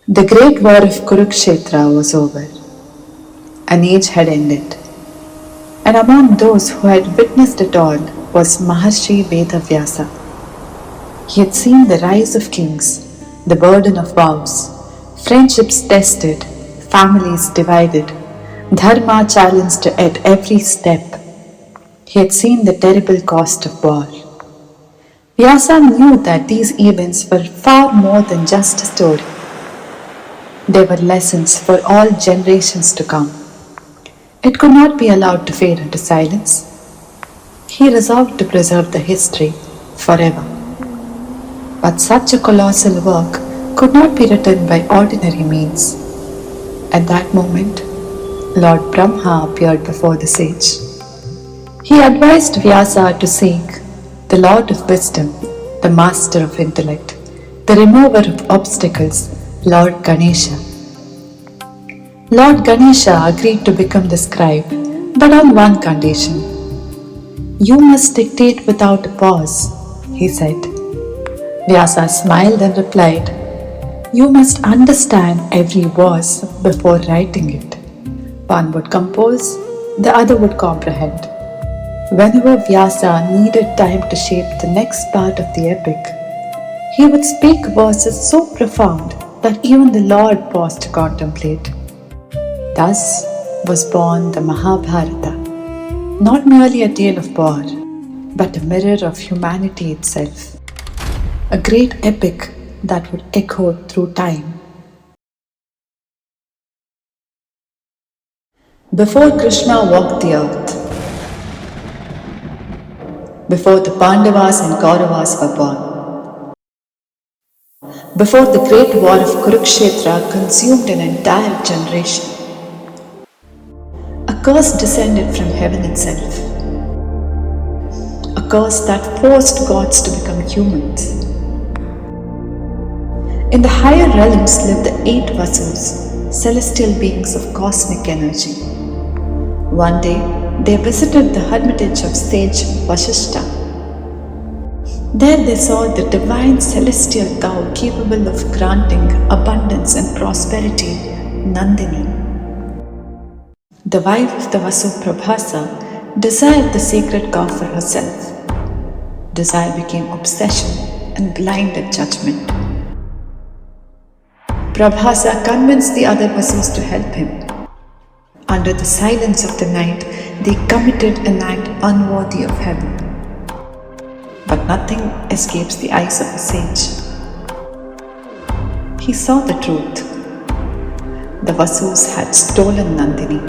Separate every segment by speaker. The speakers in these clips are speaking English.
Speaker 1: The great war of Kurukshetra was over. An age had ended, and among those who had witnessed it all was Maharishi Vyasa. He had seen the rise of kings, the burden of vows, friendships tested, families divided, dharma challenged at every step. He had seen the terrible cost of war. Vyasa knew that these events were far more than just a story. They were lessons for all generations to come. It could not be allowed to fade into silence. He resolved to preserve the history forever. But such a colossal work could not be written by ordinary means. At that moment, Lord Brahma appeared before the sage. He advised Vyasa to seek the Lord of Wisdom, the Master of Intellect, the remover of obstacles, Lord Ganesha. Lord Ganesha agreed to become the scribe, but on one condition. "You must dictate without a pause," he said. Vyasa smiled and replied, "You must understand every verse before writing it. One would compose, the other would comprehend." Whenever Vyasa needed time to shape the next part of the epic, he would speak verses so profound that even the Lord paused to contemplate. Thus was born the Mahabharata, not merely a tale of war, but a mirror of humanity itself, a great epic that would echo through time. Before Krishna walked the earth, before the Pandavas and Kauravas were born, before the great war of Kurukshetra consumed an entire generation, a curse descended from heaven itself, a curse that forced gods to become humans. In the higher realms lived the 8 Vasus, celestial beings of cosmic energy. One day, they visited the hermitage of sage Vasishta. There they saw the divine celestial cow capable of granting abundance and prosperity, Nandini. The wife of the Vasu Prabhasa desired the sacred cow for herself. Desire became obsession and blinded judgment. Prabhasa convinced the other Vasus to help him. Under the silence of the night, they committed an act unworthy of heaven. But nothing escapes the eyes of a sage. He saw the truth. The Vasus had stolen Nandini.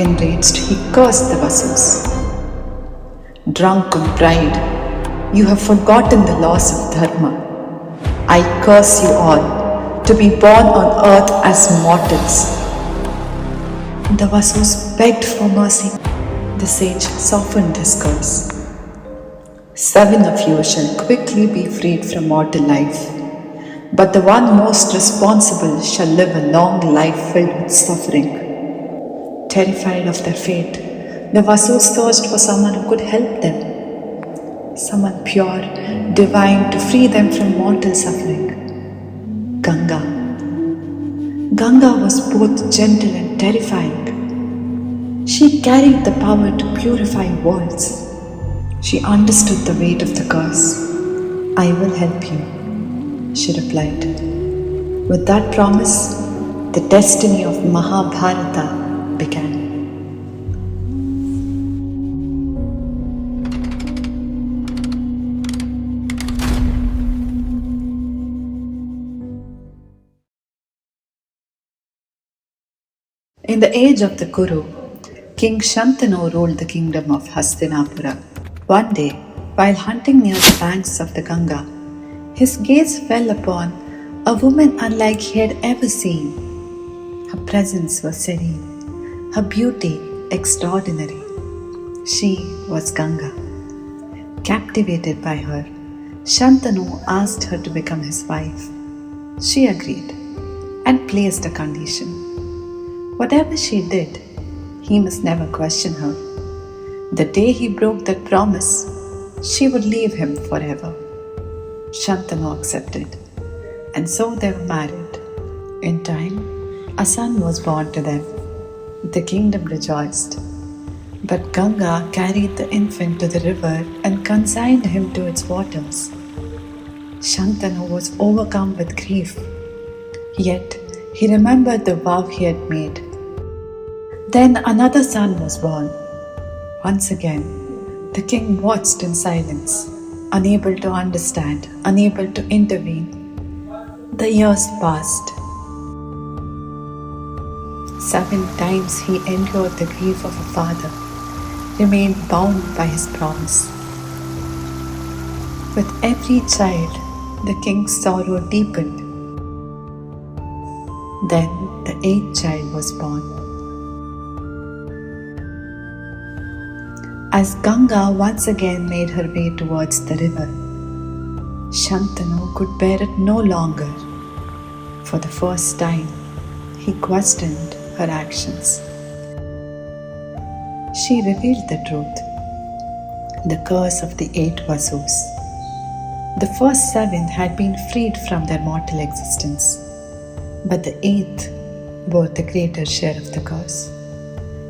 Speaker 1: Enraged, he cursed the Vasus. "Drunk on pride, you have forgotten the laws of dharma. I curse you all to be born on earth as mortals." The Vasus begged for mercy. The sage softened his curse. "7 of you shall quickly be freed from mortal life, but the one most responsible shall live a long life filled with suffering." Terrified of their fate, the Vasus searched for someone who could help them, someone pure, divine, to free them from mortal suffering. Ganga. Ganga was both gentle and terrifying. She carried the power to purify worlds. She understood the weight of the curse. "I will help you," she replied. With that promise, the destiny of Mahabharata began. In the age of the Kuru, King Shantanu ruled the kingdom of Hastinapura. One day, while hunting near the banks of the Ganga, his gaze fell upon a woman unlike he had ever seen. Her presence was serene, her beauty extraordinary. She was Ganga. Captivated by her, Shantanu asked her to become his wife. She agreed and placed a condition. Whatever she did, he must never question her. The day he broke that promise, she would leave him forever. Shantanu accepted, and so they were married. In time, a son was born to them. The kingdom rejoiced. But Ganga carried the infant to the river and consigned him to its waters. Shantanu was overcome with grief, yet he remembered the vow he had made. Then another son was born. Once again, the king watched in silence, unable to understand, unable to intervene. The years passed. 7 times he endured the grief of a father, remained bound by his promise. With every child, the king's sorrow deepened. Then the 8th child was born. As Ganga once again made her way towards the river, Shantanu could bear it no longer. For the first time, he questioned her actions. She revealed the truth, the curse of the 8 Vasus. The first 7 had been freed from their mortal existence, but the 8th bore the greater share of the curse.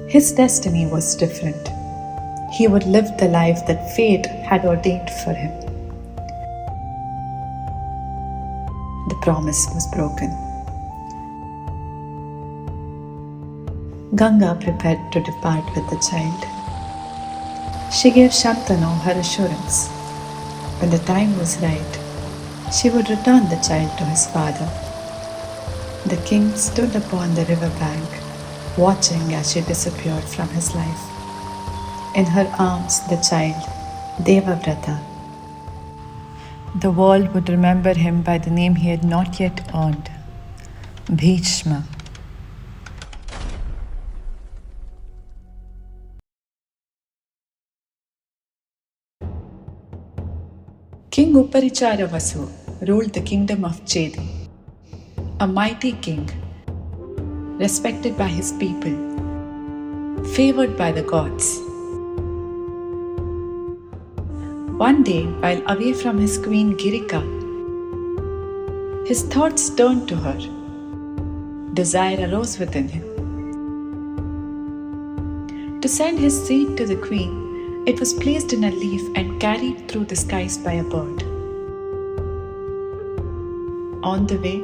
Speaker 1: His destiny was different. He would live the life that fate had ordained for him. The promise was broken. Ganga prepared to depart with the child. She gave Shantanu her assurance. When the time was right, she would return the child to his father. The king stood upon the river bank, watching as she disappeared from his life. In her arms, the child, Devavrata. The world would remember him by the name he had not yet earned, Bhishma. King Uparichara Vasu ruled the kingdom of Chedi, a mighty king, respected by his people, favored by the gods. One day, while away from his queen Girika, his thoughts turned to her. Desire arose within him. To send his seed to the queen, it was placed in a leaf and carried through the skies by a bird. On the way,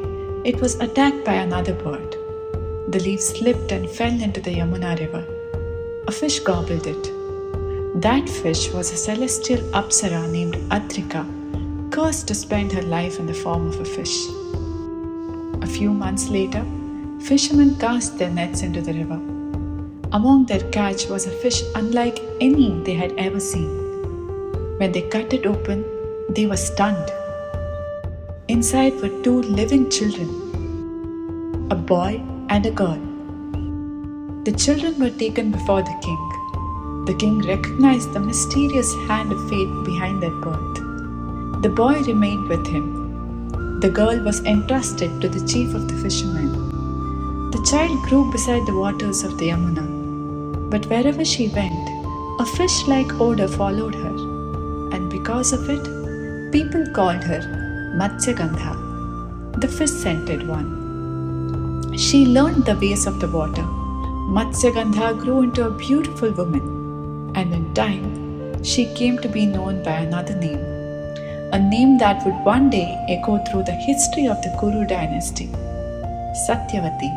Speaker 1: it was attacked by another bird. The leaf slipped and fell into the Yamuna river. A fish gobbled it. That fish was a celestial Apsara named Adrika, cursed to spend her life in the form of a fish. A few months later, fishermen cast their nets into the river. Among their catch was a fish unlike any they had ever seen. When they cut it open, they were stunned. Inside were 2 living children, a boy and a girl. The children were taken before the king. The king recognized the mysterious hand of fate behind their birth. The boy remained with him. The girl was entrusted to the chief of the fishermen. The child grew beside the waters of the Yamuna, but wherever she went, a fish-like odor followed her, and because of it, people called her Matsyagandha, the fish-scented one. She learned the ways of the water. Matsyagandha grew into a beautiful woman, and in time, she came to be known by another name, a name that would one day echo through the history of the Kuru Dynasty, Satyavati.